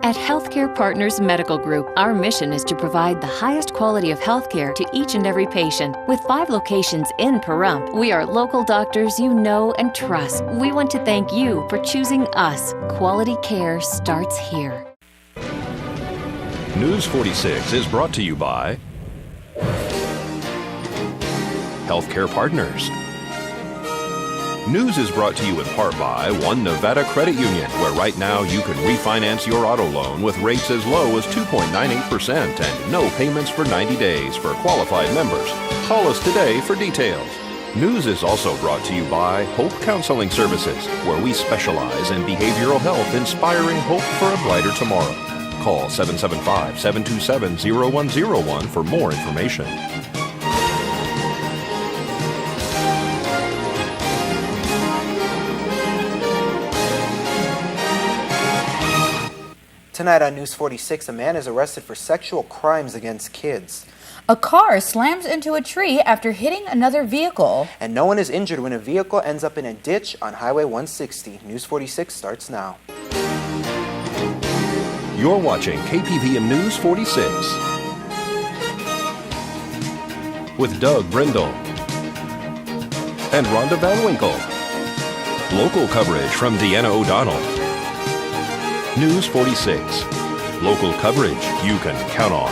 At Healthcare Partners Medical Group, our mission is to provide the highest quality of healthcare to each and every patient. With 5 locations in Pahrump, we are local doctors you know and trust. We want to thank you for choosing us. Quality care starts here. News 46 is brought to you by Healthcare Partners. News is brought to you in part by One Nevada Credit Union, where right now you can refinance your auto loan with rates as low as 2.98% and no payments for 90 days for qualified members. Call us today for details. News is also brought to you by Hope Counseling Services, where we specialize in behavioral health, inspiring hope for a brighter tomorrow. Call 775-727-0101 for more information. Tonight on News 46, a man is arrested for sexual crimes against kids. A car slams into a tree after hitting another vehicle. And no one is injured when a vehicle ends up in a ditch on Highway 160. News 46 starts now. You're watching KPVM News 46 with Doug Brindle and Rhonda Van Winkle. Local coverage from Deanna O'Donnell. News 46. Local coverage you can count on.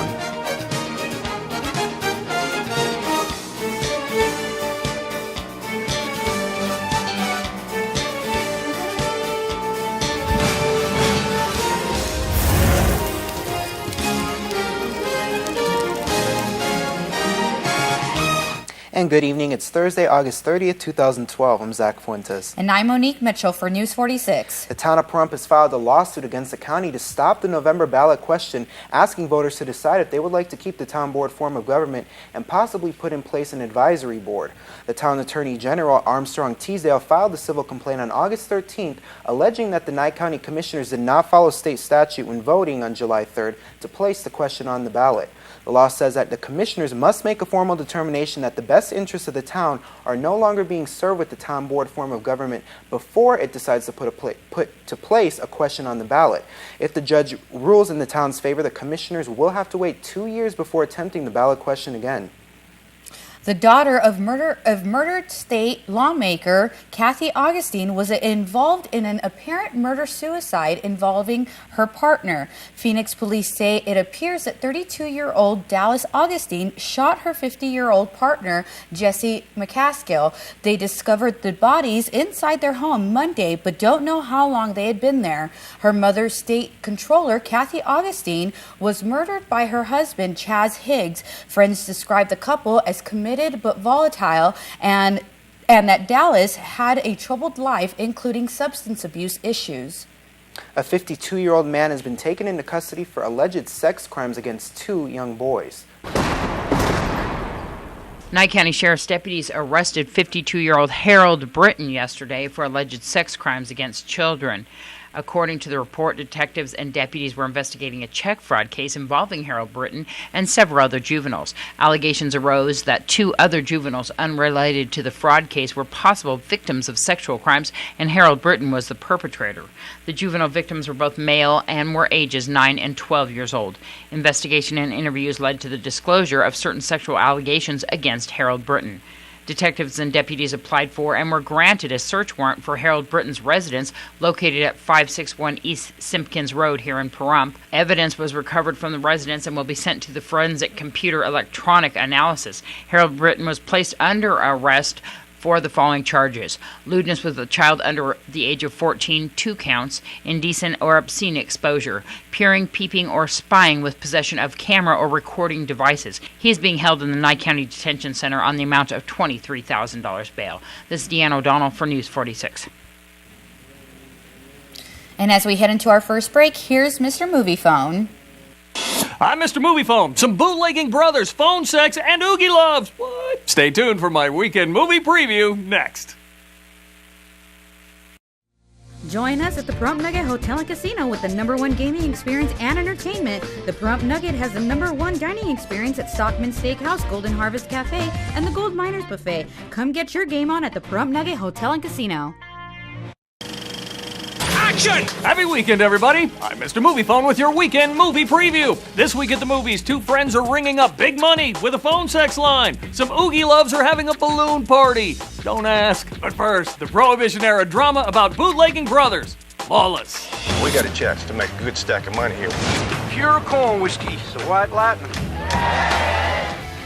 And good evening. It's Thursday, August 30th, 2012. I'm Zach Fuentes. And I'm Monique Mitchell for News 46. The town of Pahrump has filed a lawsuit against the county to stop the November ballot question, asking voters to decide if they would like to keep the town board form of government and possibly put in place an advisory board. The town attorney general, Armstrong Teasdale, filed the civil complaint on August 13th, alleging that the Nye County commissioners did not follow state statute when voting on July 3rd to place the question on the ballot. The law says that the commissioners must make a formal determination that the best interests of the town are no longer being served with the town board form of government before it decides to put to place a question on the ballot. If the judge rules in the town's favor, the commissioners will have to wait 2 years before attempting the ballot question again. The daughter of murdered state lawmaker Kathy Augustine was involved in an apparent murder-suicide involving her partner. Phoenix police say it appears that 32-year-old Dallas Augustine shot her 50-year-old partner, Jesse McCaskill. They discovered the bodies inside their home Monday, but don't know how long they had been there. Her mother, state controller Kathy Augustine, was murdered by her husband, Chaz Higgs. Friends described the couple as committed but volatile, and that Dallas had a troubled life, including substance abuse issues. A 52-year-old man has been taken into custody for alleged sex crimes against 2 young boys. Nye County Sheriff's deputies arrested 52-year-old Harold Britton yesterday for alleged sex crimes against children. According to the report, detectives and deputies were investigating a check fraud case involving Harold Britton and several other juveniles. Allegations arose that 2 other juveniles unrelated to the fraud case were possible victims of sexual crimes, and Harold Britton was the perpetrator. The juvenile victims were both male and were ages 9 and 12 years old. Investigation and interviews led to the disclosure of certain sexual allegations against Harold Britton. Detectives and deputies applied for and were granted a search warrant for Harold Britton's residence located at 561 East Simpkins Road here in Pahrump. Evidence was recovered from the residence and will be sent to the Forensic Computer Electronic Analysis. Harold Britton was placed under arrest for the following charges: lewdness with a child under the age of 14, 2 counts, indecent or obscene exposure, peering, peeping, or spying with possession of camera or recording devices. He is being held in the Nye County Detention Center on the amount of $23,000 bail. This is Deanna O'Donnell for News 46. And as we head into our first break, here's Mr. Movie Phone. I'm Mr. Movie Phone. Some bootlegging brothers, phone sex, and oogie loves. What? Stay tuned for my weekend movie preview next. Join us at the Pahrump Nugget Hotel and Casino with the #1 gaming experience and entertainment. The Pahrump Nugget has the #1 dining experience at Stockman Steakhouse, Golden Harvest Cafe, and the Gold Miners Buffet. Come get your game on at the Pahrump Nugget Hotel and Casino. Action! Happy weekend, everybody. I'm Mr. Movie Phone with your weekend movie preview. This week at the movies, two friends are ringing up big money with a phone sex line. Some Oogie Loves are having a balloon party. Don't ask. But first, the Prohibition-era drama about bootlegging brothers. Lawless. We got a chance to make a good stack of money here. Pure corn whiskey, so white lightning.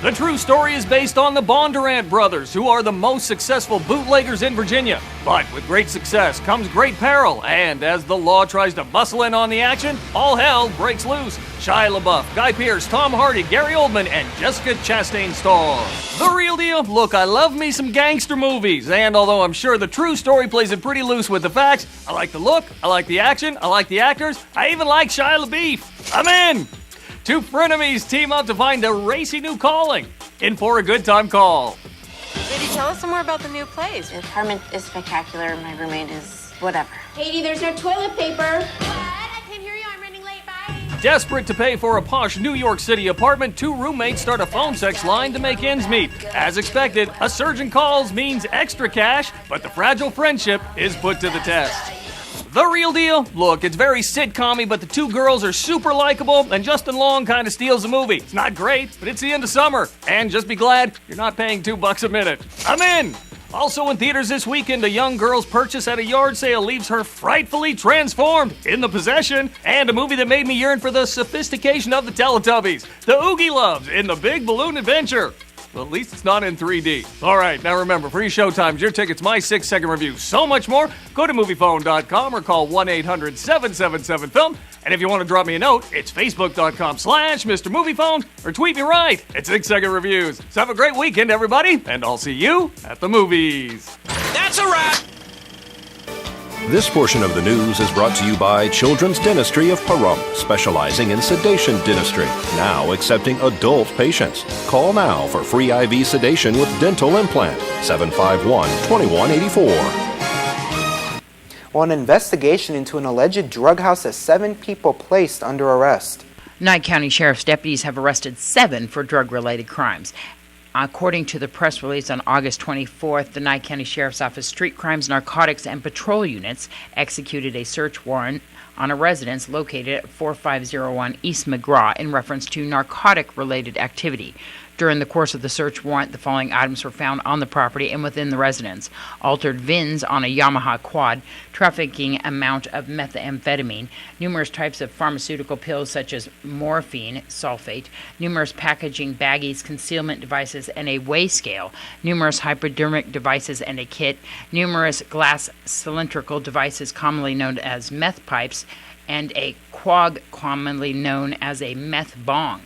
The true story is based on the Bondurant brothers, who are the most successful bootleggers in Virginia. But with great success comes great peril, and as the law tries to muscle in on the action, all hell breaks loose. Shia LaBeouf, Guy Pearce, Tom Hardy, Gary Oldman, and Jessica Chastain star. The real deal? Look, I love me some gangster movies, and although I'm sure the true story plays it pretty loose with the facts, I like the look, I like the action, I like the actors, I even like Shia LaBeouf. I'm in! Two frenemies team up to find a racy new calling. In for a good time call. Lady, tell us some more about the new place. The apartment is spectacular. My roommate is whatever. Katie, there's no toilet paper. What? I can't hear you. I'm running late. Bye. Desperate to pay for a posh New York City apartment, two roommates start a phone sex line to make ends meet. As expected, a surge in calls means extra cash, but the fragile friendship is put to the test. The real deal? Look, it's very sitcom-y, but the two girls are super likable, and Justin Long kind of steals the movie. It's not great, but it's the end of summer. And just be glad you're not paying $2 a minute. I'm in! Also in theaters this weekend, a young girl's purchase at a yard sale leaves her frightfully transformed in The Possession, and a movie that made me yearn for the sophistication of the Teletubbies, The Oogie Loves in The Big Balloon Adventure. Well, at least it's not in 3D. All right, now remember, free showtimes, your tickets, my 6-second review, so much more. Go to MoviePhone.com or call 1-800-777-FILM. And if you want to drop me a note, it's Facebook.com/Mr. Moviephone or tweet me right at 6-second reviews. So have a great weekend, everybody, and I'll see you at the movies. That's a wrap. This portion of the news is brought to you by Children's Dentistry of Pahrump, specializing in sedation dentistry, now accepting adult patients. Call now for free IV sedation with dental implant, 751-2184. Well, an investigation into an alleged drug house has 7 people placed under arrest. Nye County Sheriff's deputies have arrested 7 for drug-related crimes. According to the press release on August 24th, the Nye County Sheriff's Office Street Crimes, Narcotics, and Patrol Units executed a search warrant on a residence located at 4501 East McGraw in reference to narcotic-related activity. During the course of the search warrant, the following items were found on the property and within the residence: altered VINs on a Yamaha quad, trafficking amount of methamphetamine, numerous types of pharmaceutical pills such as morphine sulfate, numerous packaging baggies, concealment devices, and a weigh scale, numerous hypodermic devices and a kit, numerous glass cylindrical devices commonly known as meth pipes, and a quag commonly known as a meth bong.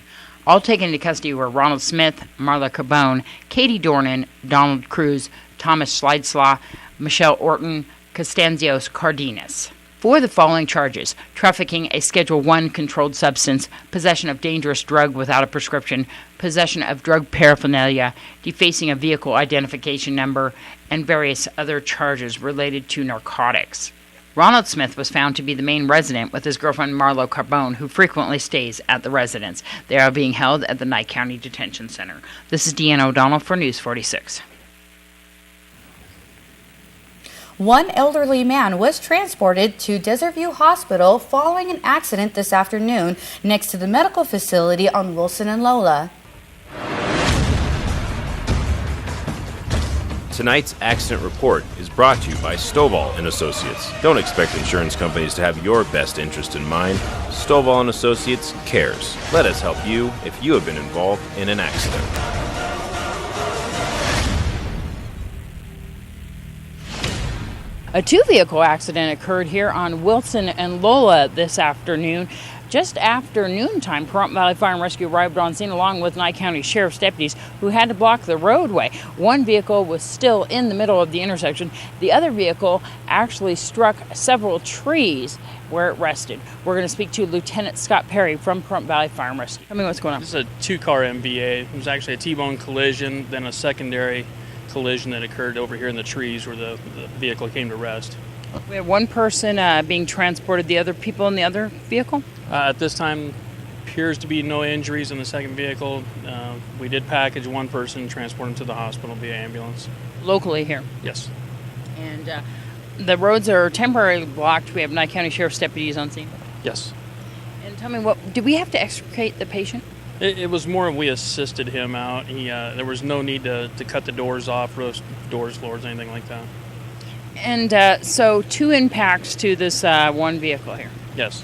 All taken into custody were Ronald Smith, Marla Carbone, Katie Dornan, Donald Cruz, Thomas Schleidslaw, Michelle Orton, Costanzios Cardenas. For the following charges: trafficking a Schedule I controlled substance, possession of dangerous drug without a prescription, possession of drug paraphernalia, defacing a vehicle identification number, and various other charges related to narcotics. Ronald Smith was found to be the main resident with his girlfriend Marlo Carbone, who frequently stays at the residence. They are being held at the Nye County Detention Center. This is Deanna O'Donnell for News 46. One elderly man was transported to Desert View Hospital following an accident this afternoon next to the medical facility on Wilson and Lola. Tonight's accident report is brought to you by Stovall & Associates. Don't expect insurance companies to have your best interest in mind. Stovall & Associates cares. Let us help you if you have been involved in an accident. A 2-vehicle accident occurred here on Wilson and Lola this afternoon. Just after noontime, Pahrump Valley Fire and Rescue arrived on scene along with Nye County Sheriff's deputies who had to block the roadway. One vehicle was still in the middle of the intersection. The other vehicle actually struck several trees where it rested. We're going to speak to Lieutenant Scott Perry from Pahrump Valley Fire and Rescue. Tell me what's going on. This is a 2-car MVA. It was actually a T-bone collision, then a secondary collision that occurred over here in the trees where the vehicle came to rest. We have one person being transported. The other people in the other vehicle? At this time, appears to be no injuries in the second vehicle. We did package one person, transport him to the hospital via ambulance. Locally here? Yes. And The roads are temporarily blocked. We have Nye County Sheriff's deputies on scene. Yes. And tell me, did we have to extricate the patient? It was more we assisted him out. There was no need to cut the doors off, roast doors, floors, anything like that. And so 2 impacts to this one vehicle here. Yes.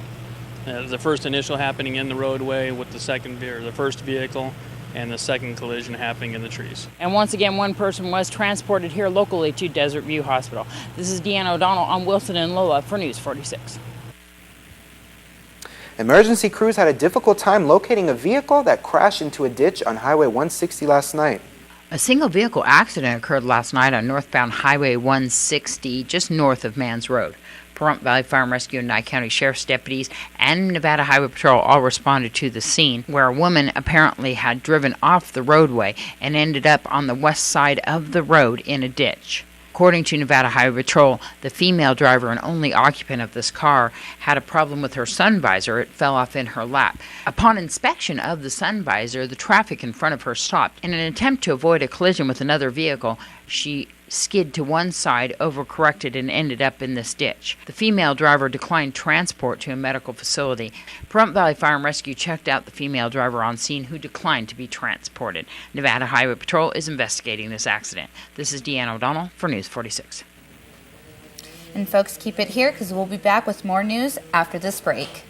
The first initial happening in the roadway with the first vehicle, and the second collision happening in the trees. And once again, one person was transported here locally to Desert View Hospital. This is Deanna O'Donnell on Wilson and Lola for News 46. Emergency crews had a difficult time locating a vehicle that crashed into a ditch on Highway 160 last night. A single vehicle accident occurred last night on northbound Highway 160, just north of Mans Road. Pahrump Valley Fire and Rescue and Nye County Sheriff's deputies and Nevada Highway Patrol all responded to the scene, where a woman apparently had driven off the roadway and ended up on the west side of the road in a ditch. According to Nevada Highway Patrol, the female driver and only occupant of this car had a problem with her sun visor. It fell off in her lap. Upon inspection of the sun visor, the traffic in front of her stopped. In an attempt to avoid a collision with another vehicle, she skid to one side, overcorrected, and ended up in this ditch. The female driver declined transport to a medical facility. Pahrump Valley Fire and Rescue checked out the female driver on scene, who declined to be transported. Nevada Highway Patrol is investigating this accident. This is Deanna O'Donnell for News 46. And folks, keep it here because we'll be back with more news after this break.